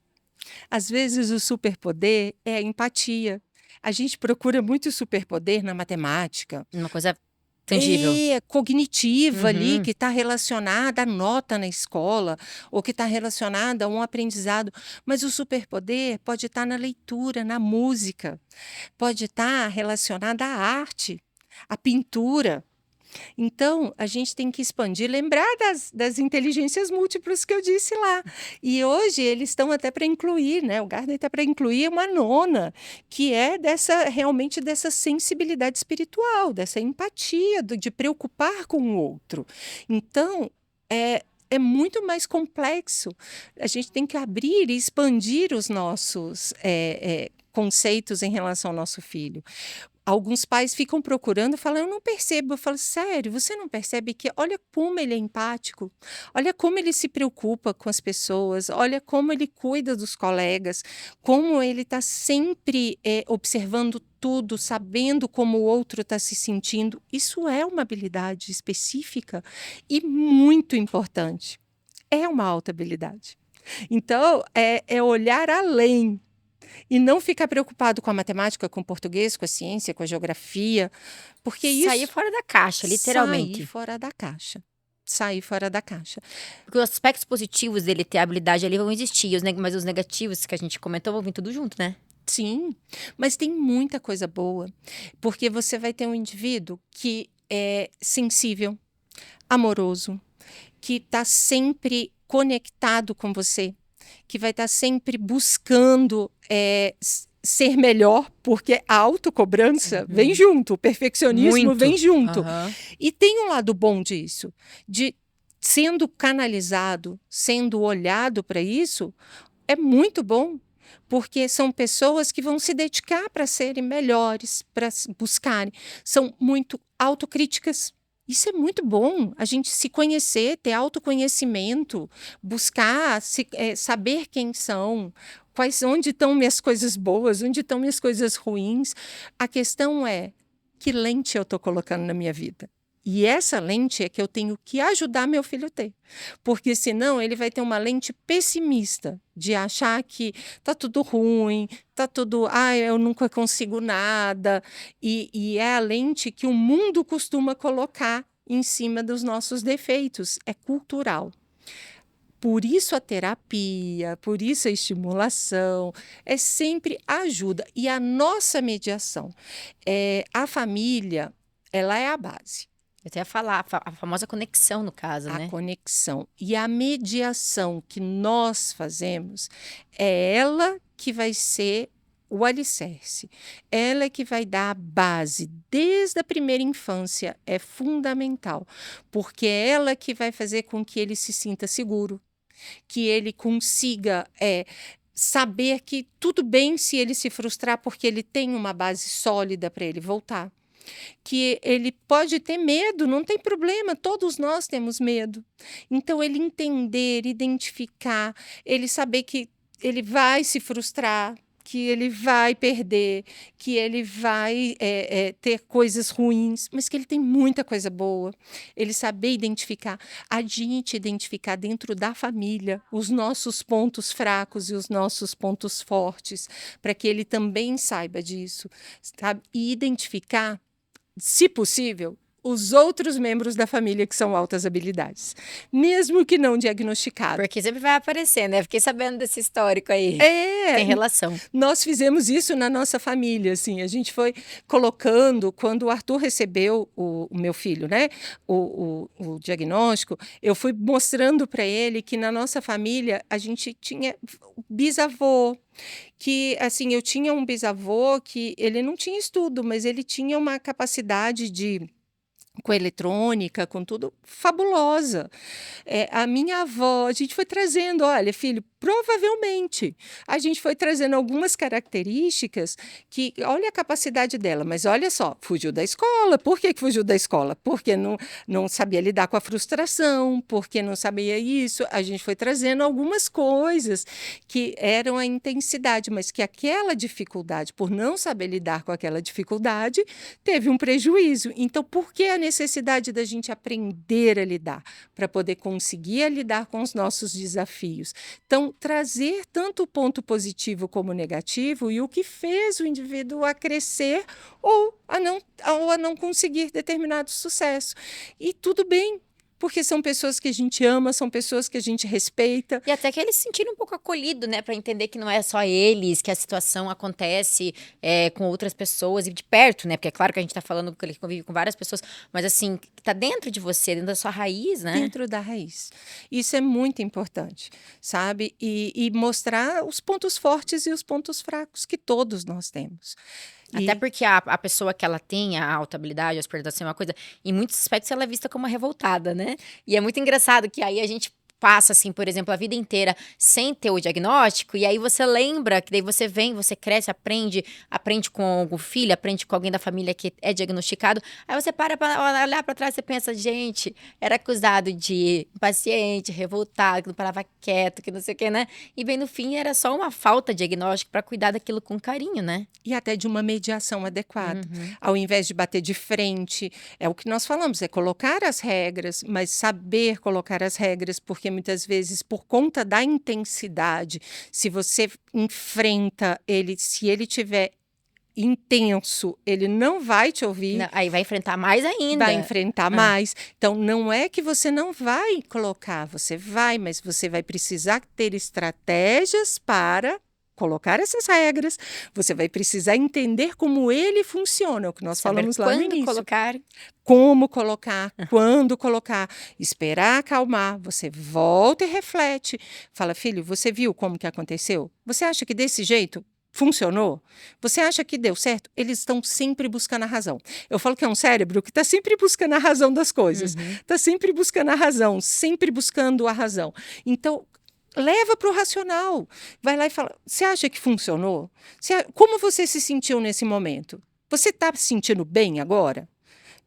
Speaker 2: Às vezes o superpoder é a empatia. A gente procura muito superpoder na matemática,
Speaker 1: Uma coisa tangível.
Speaker 2: cognitiva ali,
Speaker 1: Uhum.
Speaker 2: que está relacionada à nota na escola, ou que está relacionada a um aprendizado. Mas o superpoder pode estar na leitura, na música, pode estar relacionada à arte, à pintura. Então, a gente tem que expandir, lembrar das inteligências múltiplas que eu disse lá. E hoje eles estão até para incluir, né? O Gardner está para incluir uma nona, que é realmente dessa sensibilidade espiritual, dessa empatia, de preocupar com o outro. Então, é muito mais complexo. A gente tem que abrir e expandir os nossos conceitos em relação ao nosso filho. Alguns pais ficam procurando e falam, eu não percebo. Eu falo, sério, você não percebe que olha como ele é empático, olha como ele se preocupa com as pessoas, olha como ele cuida dos colegas, como ele está sempre observando tudo, sabendo como o outro está se sentindo. Isso é uma habilidade específica e muito importante. É uma alta habilidade. Então, é olhar além. E não ficar preocupado com a matemática, com o português, com a ciência, com a geografia, porque isso...
Speaker 1: Sair fora da caixa, literalmente.
Speaker 2: Sair fora da caixa. Sair fora da caixa.
Speaker 1: Porque os aspectos positivos dele ter a habilidade ali vão existir, mas os negativos que a gente comentou vão vir tudo junto, né?
Speaker 2: Sim, mas tem muita coisa boa, porque você vai ter um indivíduo que é sensível, amoroso, que está sempre conectado com você, que vai estar sempre buscando ser melhor, porque a autocobrança vem junto, o perfeccionismo
Speaker 1: Muito.
Speaker 2: vem junto.
Speaker 1: Aham.
Speaker 2: E tem um lado bom disso, de sendo canalizado, sendo olhado para isso, é muito bom, porque são pessoas que vão se dedicar para serem melhores, para buscarem, são muito autocríticas. Isso é muito bom, a gente se conhecer, ter autoconhecimento, buscar saber quem são, onde estão minhas coisas boas, onde estão minhas coisas ruins. A questão é, que lente eu estou colocando na minha vida? E essa lente é que eu tenho que ajudar meu filho a ter. Porque senão ele vai ter uma lente pessimista, de achar que tá tudo ruim, tá tudo, eu nunca consigo nada. E é a lente que o mundo costuma colocar em cima dos nossos defeitos, é cultural. Por isso a terapia, por isso a estimulação, é sempre ajuda. E a nossa mediação, a família, ela é a base.
Speaker 1: Eu até ia falar, a famosa conexão no caso,
Speaker 2: A
Speaker 1: né?
Speaker 2: conexão. E a mediação que nós fazemos, é ela que vai ser o alicerce. Ela é que vai dar a base desde a primeira infância. É fundamental, porque é ela que vai fazer com que ele se sinta seguro, que ele consiga saber que tudo bem se ele se frustrar, porque ele tem uma base sólida para ele voltar. Que ele pode ter medo, não tem problema, todos nós temos medo. Então, ele entender, identificar, ele saber que ele vai se frustrar, que ele vai perder, que ele vai ter coisas ruins, mas que ele tem muita coisa boa. Ele saber identificar, a gente identificar dentro da família os nossos pontos fracos e os nossos pontos fortes, para que ele também saiba disso, sabe? E identificar, se possível, os outros membros da família que são altas habilidades, mesmo que não diagnosticado.
Speaker 1: Porque sempre vai aparecer, né? Fiquei sabendo desse histórico aí. Tem relação.
Speaker 2: Nós fizemos isso na nossa família, assim, a gente foi colocando, quando o Arthur recebeu o meu filho, né, o diagnóstico, eu fui mostrando para ele que na nossa família a gente tinha bisavô, que, assim, eu tinha um bisavô que ele não tinha estudo, mas ele tinha uma capacidade com eletrônica, com tudo, fabulosa. A minha avó, a gente foi trazendo, olha, filho, provavelmente, a gente foi trazendo algumas características que, olha a capacidade dela, mas olha só, fugiu da escola. Por que fugiu da escola? Porque não sabia lidar com a frustração, porque não sabia isso. A gente foi trazendo algumas coisas que eram a intensidade, mas que aquela dificuldade, por não saber lidar com aquela dificuldade, teve um prejuízo. Então, por que a necessidade da gente aprender a lidar, para poder conseguir lidar com os nossos desafios? Então, trazer tanto o ponto positivo como o negativo e o que fez o indivíduo a crescer ou a não conseguir determinado sucesso. E tudo bem, porque são pessoas que a gente ama, são pessoas que a gente respeita.
Speaker 1: E até que eles se sentiram um pouco acolhidos, né? Pra entender que não é só eles, que a situação acontece com outras pessoas e de perto, né? Porque é claro que a gente tá falando que ele convive com várias pessoas, mas assim, que tá dentro de você, dentro da sua raiz, né?
Speaker 2: Dentro da raiz. Isso é muito importante, sabe? E mostrar os pontos fortes e os pontos fracos que todos nós temos.
Speaker 1: Até porque a pessoa que ela tem a alta habilidade, a superação é uma coisa, em muitos aspectos ela é vista como uma revoltada, né? E é muito engraçado que aí a gente passa, assim, por exemplo, a vida inteira sem ter o diagnóstico, e aí você lembra que daí você vem, você cresce, aprende com o filho, aprende com alguém da família que é diagnosticado, aí você para olhar pra trás e você pensa, gente, era acusado de impaciente, revoltado, que não parava quieto, que não sei o que, né? E bem no fim era só uma falta de diagnóstico pra cuidar daquilo com carinho, né?
Speaker 2: E até de uma mediação adequada. Ao invés de bater de frente, é o que nós falamos, é colocar as regras, mas saber colocar as regras, porque muitas vezes, por conta da intensidade, se você enfrenta ele, se ele tiver intenso, ele não vai te ouvir.
Speaker 1: Não, aí vai enfrentar mais ainda.
Speaker 2: Vai enfrentar mais. Então, não é que você não vai colocar, você vai, mas você vai precisar ter estratégias para colocar essas regras, você vai precisar entender como ele funciona, o que nós falamos lá no início. Como colocar, quando colocar, esperar acalmar, você volta e reflete. Fala, filho, você viu como que aconteceu? Você acha que desse jeito funcionou? Você acha que deu certo? Eles estão sempre buscando a razão. Eu falo que é um cérebro que está sempre buscando a razão das coisas. Está sempre buscando a razão, sempre buscando a razão. Então, leva para o racional. Vai lá e fala, você acha que funcionou? Como você se sentiu nesse momento? Você está se sentindo bem agora?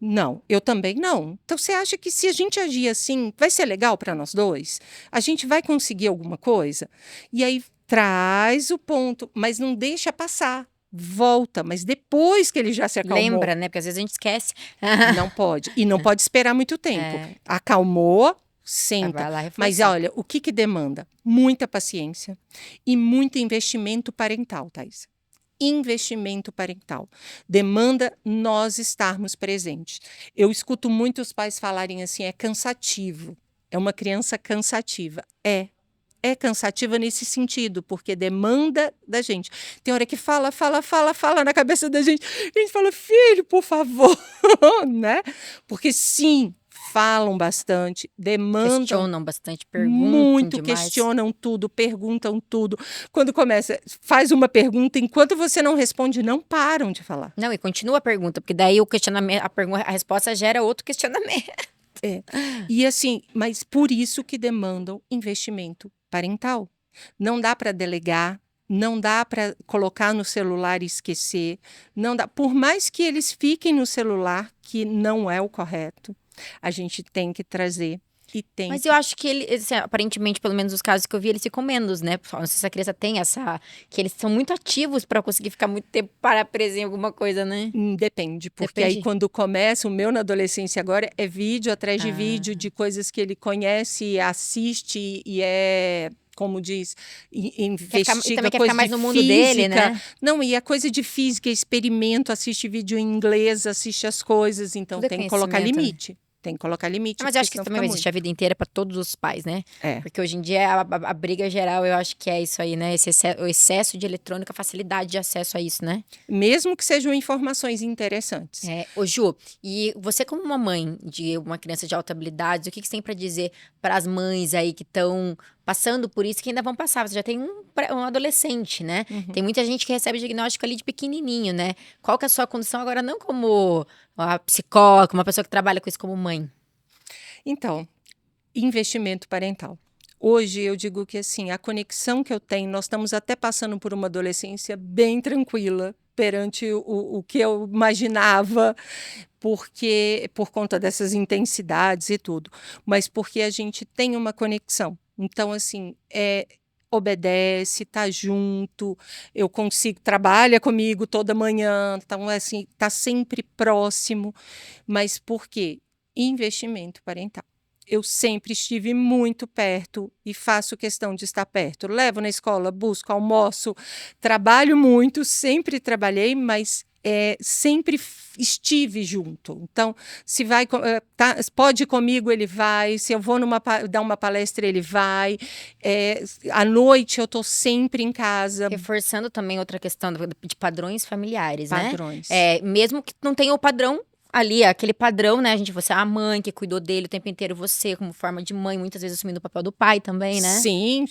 Speaker 2: Não, eu também não. Então, você acha que se a gente agir assim, vai ser legal para nós dois? A gente vai conseguir alguma coisa? E aí, traz o ponto, mas não deixa passar. volta, mas depois que ele já se acalmou.
Speaker 1: Lembra, né? Porque às vezes a gente esquece.
Speaker 2: Não pode. E não pode esperar muito tempo.
Speaker 1: É.
Speaker 2: Acalmou, senta.
Speaker 1: Vai lá
Speaker 2: Mas
Speaker 1: reforçar.
Speaker 2: olha, o que demanda? Muita paciência e muito investimento parental, Thaís. Investimento parental. Demanda nós estarmos presentes. Eu escuto muitos pais falarem assim, é cansativo. É uma criança cansativa. É cansativa nesse sentido, porque demanda da gente. Tem hora que fala na cabeça da gente. A gente fala, filho, por favor, né? Porque sim, falam bastante, demandam
Speaker 1: Questionam bastante, perguntam
Speaker 2: muito,
Speaker 1: demais.
Speaker 2: questionam tudo, perguntam tudo. Quando começa, faz uma pergunta, enquanto você não responde, não param de falar.
Speaker 1: Não, e continua a pergunta, porque daí o questionamento, a resposta gera outro questionamento.
Speaker 2: E assim, mas por isso que demandam investimento parental. Não dá para delegar, não dá para colocar no celular e esquecer, não dá. Por mais que eles fiquem no celular, que não é o correto, a gente tem que trazer e tem.
Speaker 1: Mas eu acho que ele, assim, aparentemente, pelo menos os casos que eu vi, eles ficam menos, né? Não sei se a criança tem essa, que eles são muito ativos para conseguir ficar muito tempo preso em alguma coisa, né?
Speaker 2: Depende, porque
Speaker 1: Depende.
Speaker 2: aí quando começa, o meu na adolescência agora é vídeo atrás de vídeo de coisas que ele conhece, assiste e é, como diz, investiga
Speaker 1: também quer
Speaker 2: coisa
Speaker 1: ficar mais
Speaker 2: de
Speaker 1: no mundo
Speaker 2: física.
Speaker 1: dele, né?
Speaker 2: Não, e a coisa de física, experimento, assiste vídeo em inglês, assiste as coisas, então
Speaker 1: Tudo é
Speaker 2: tem que colocar
Speaker 1: conhecimento, né?
Speaker 2: limite. Tem que colocar limite.
Speaker 1: Mas eu acho que
Speaker 2: porque
Speaker 1: isso
Speaker 2: senão
Speaker 1: também
Speaker 2: fica
Speaker 1: vai existir a
Speaker 2: muito.
Speaker 1: vida inteira para todos os pais, né?
Speaker 2: É.
Speaker 1: Porque hoje em dia a briga geral, eu acho que é isso aí, né? O excesso de eletrônica, a facilidade de acesso a isso, né?
Speaker 2: Mesmo que sejam informações interessantes.
Speaker 1: Ô Ju, e você como uma mãe de uma criança de alta habilidade, o que você tem para dizer para as mães aí que estão passando por isso, que ainda vão passar? Você já tem um adolescente, né? Tem muita gente que recebe diagnóstico ali de pequenininho, né? Qual que é a sua condição agora, não como uma psicóloga, uma pessoa que trabalha com isso como mãe?
Speaker 2: Então, investimento parental. Hoje eu digo que assim, a conexão que eu tenho, nós estamos até passando por uma adolescência bem tranquila perante o que eu imaginava, porque por conta dessas intensidades e tudo, mas porque a gente tem uma conexão. Então, assim, obedece, tá junto, eu consigo, trabalha comigo toda manhã, então assim, tá sempre próximo, mas por quê? Investimento parental. Eu sempre estive muito perto e faço questão de estar perto. Levo na escola, busco, almoço, trabalho muito, sempre trabalhei, mas sempre estive junto. Então, se vai, pode ir comigo, ele vai. Se eu vou dar uma palestra, ele vai. À noite, eu estou sempre em casa.
Speaker 1: Reforçando também outra questão de padrões familiares, né?
Speaker 2: Padrões.
Speaker 1: Mesmo que não tenha o padrão ali, aquele padrão, né? Você é a mãe que cuidou dele o tempo inteiro, você como forma de mãe, muitas vezes assumindo o papel do pai também, né?
Speaker 2: Sim.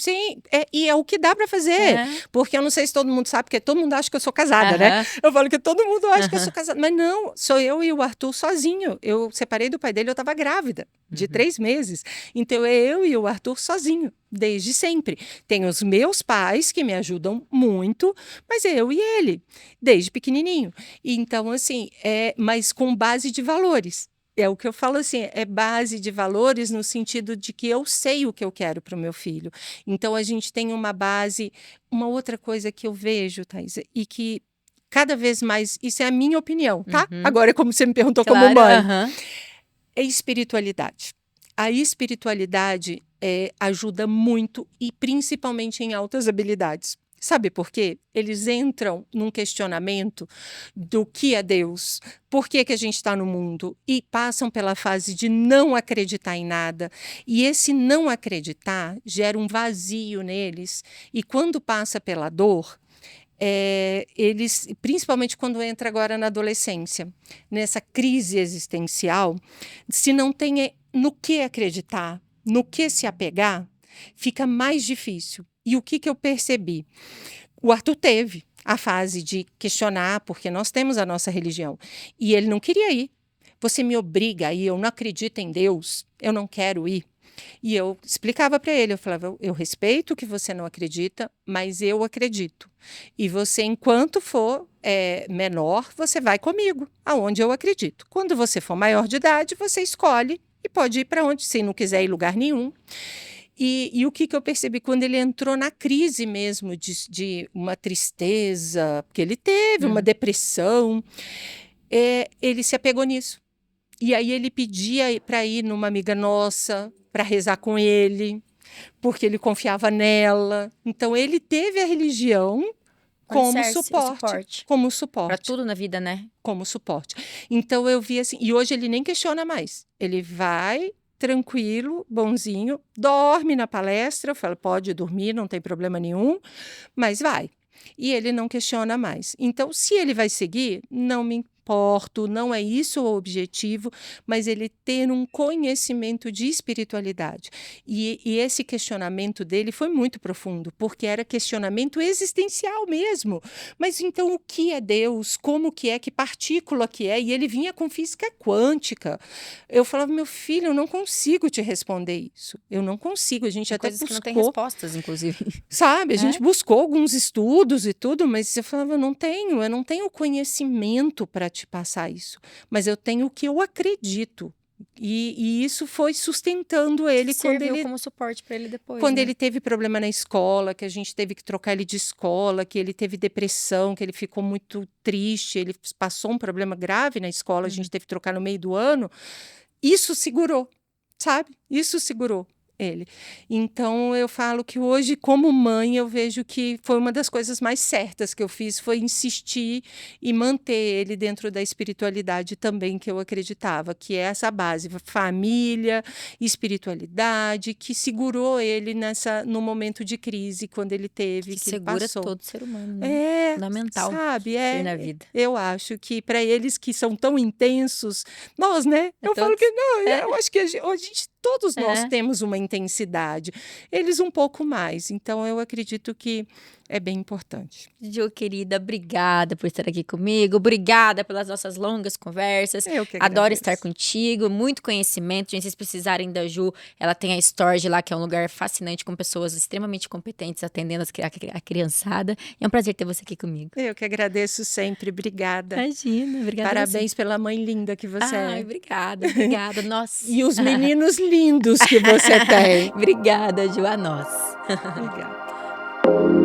Speaker 2: E é o que dá para fazer. Porque eu não sei se todo mundo sabe, porque todo mundo acha que eu sou casada, né? Eu falo que todo mundo acha que eu sou casada. Mas não, sou eu e o Arthur sozinho. Eu separei do pai dele, eu estava grávida de 3 meses. Então, é eu e o Arthur sozinho, desde sempre. Tem os meus pais que me ajudam muito, mas é eu e ele, desde pequenininho. Então, assim, mas com base de valores. É o que eu falo assim, é base de valores no sentido de que eu sei o que eu quero para o meu filho. Então, a gente tem uma base. Uma outra coisa que eu vejo, Thaís, e que cada vez mais, isso é a minha opinião, tá? Agora, como você me perguntou como mãe, é espiritualidade. A espiritualidade ajuda muito e principalmente em altas habilidades. Sabe por quê? Eles entram num questionamento do que é Deus, por que a gente está no mundo, e passam pela fase de não acreditar em nada. E esse não acreditar gera um vazio neles, e quando passa pela dor, eles, principalmente quando entra agora na adolescência, nessa crise existencial, se não tem no que acreditar, no que se apegar, fica mais difícil. E o que eu percebi? O Arthur teve a fase de questionar, porque nós temos a nossa religião, e ele não queria ir. Você me obriga a ir, eu não acredito em Deus, eu não quero ir. E eu explicava para ele, eu falava, eu respeito que você não acredita, mas eu acredito. E você, enquanto for menor, você vai comigo, aonde eu acredito. Quando você for maior de idade, você escolhe e pode ir para onde, se não quiser ir em lugar nenhum. E o que eu percebi? Quando ele entrou na crise mesmo de uma tristeza, porque ele teve uma depressão, ele se apegou nisso. E aí ele pedia para ir numa amiga nossa, para rezar com ele, porque ele confiava nela. Então ele teve a religião como suporte. Como
Speaker 1: Para
Speaker 2: suporte.
Speaker 1: tudo na vida, né?
Speaker 2: Como suporte. Então eu vi assim, e hoje ele nem questiona mais. Ele vai tranquilo, bonzinho, dorme na palestra, eu falo, pode dormir, não tem problema nenhum, mas vai. E ele não questiona mais. Então, se ele vai seguir, não me importo, não é isso o objetivo, mas ele ter um conhecimento de espiritualidade. E esse questionamento dele foi muito profundo, porque era questionamento existencial mesmo. Mas então o que é Deus? Como que partícula que é? E ele vinha com física quântica. Eu falava, meu filho, eu não consigo te responder isso. Eu não consigo. A gente
Speaker 1: Tem
Speaker 2: até
Speaker 1: coisas
Speaker 2: buscou,
Speaker 1: que não tem respostas, inclusive.
Speaker 2: sabe? A gente buscou alguns estudos e tudo, mas eu falava, eu não tenho conhecimento para te passar isso. Mas eu tenho o que eu acredito. E isso foi sustentando ele
Speaker 1: Serviu como suporte para ele depois,
Speaker 2: quando
Speaker 1: né?
Speaker 2: ele teve problema na escola, que a gente teve que trocar ele de escola, que ele teve depressão, que ele ficou muito triste, ele passou um problema grave na escola, a gente teve que trocar no meio do ano. Isso segurou, sabe? Isso segurou ele. Então eu falo que hoje, como mãe, eu vejo que foi uma das coisas mais certas que eu fiz, foi insistir e manter ele dentro da espiritualidade também que eu acreditava, que é essa base, família, espiritualidade, que segurou ele no momento de crise, quando ele teve,
Speaker 1: Que
Speaker 2: que ele
Speaker 1: segura
Speaker 2: passou.
Speaker 1: todo ser humano, né? Fundamental
Speaker 2: Sabe?
Speaker 1: ter na vida.
Speaker 2: Eu acho que para eles que são tão intensos, nós, né? Eu falo
Speaker 1: todos.
Speaker 2: que não, eu acho que todos nós
Speaker 1: É.
Speaker 2: temos uma intensidade, eles um pouco mais. Então eu acredito que é bem importante.
Speaker 1: Jo, querida, obrigada por estar aqui comigo. Obrigada pelas nossas longas conversas.
Speaker 2: Eu que
Speaker 1: Adoro
Speaker 2: agradeço.
Speaker 1: estar contigo. Muito conhecimento. Gente, se vocês precisarem da Ju, ela tem a Storge lá, que é um lugar fascinante com pessoas extremamente competentes atendendo a criançada. É um prazer ter você aqui comigo.
Speaker 2: Eu que agradeço sempre. Obrigada.
Speaker 1: Imagina, obrigada.
Speaker 2: Parabéns pela mãe linda que você
Speaker 1: Ai,
Speaker 2: é.
Speaker 1: obrigada. Nossa.
Speaker 2: E os meninos lindos que você tem.
Speaker 1: Obrigada, Ju, a nós.
Speaker 2: Obrigada.